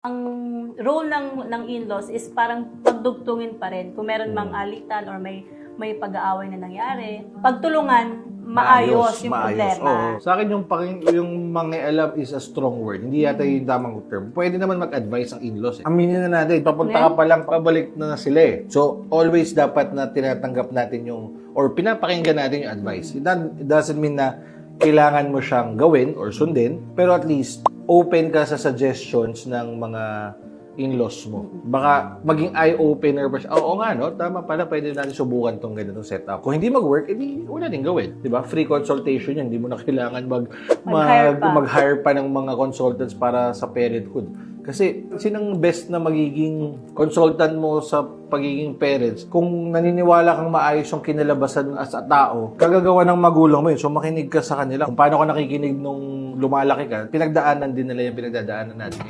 Ang role ng in-laws is parang pagdugtungin pa rin. Kung meron mang alitan or may pag-aaway na nangyari, pagtulungan, maayos yung problema. Oo. Sa akin yung mangialam is a strong word. Hindi yata yung tamang term. Pwede naman mag-advise ang in-laws. Aminin na natin, papunta ka pa lang, pabalik na sila eh. So, always dapat na tinatanggap natin or pinapakinggan natin yung advice. It doesn't mean na kailangan mo siyang gawin or sundin, pero at least open ka sa suggestions ng mga in-laws mo. Baka maging eye-opener ba siya? Oo nga, no? Tama pala, pwede natin subukan tong ganitong setup. Kung hindi mag-work, edi wala din gawin. Diba? Free consultation yan. Hindi mo na kailangan mag-hire pa ng mga consultants para sa parenthood. Kasi sinang best na magiging consultant mo sa pagiging parents kung naniniwala kang maayos yung kinalabasan as a tao, kagagawa ng magulang mo yun. So makinig ka sa kanila. Kung paano ka nakikinig nung lumalaki ka, pinagdaanan din nila yung pinagdadaanan natin.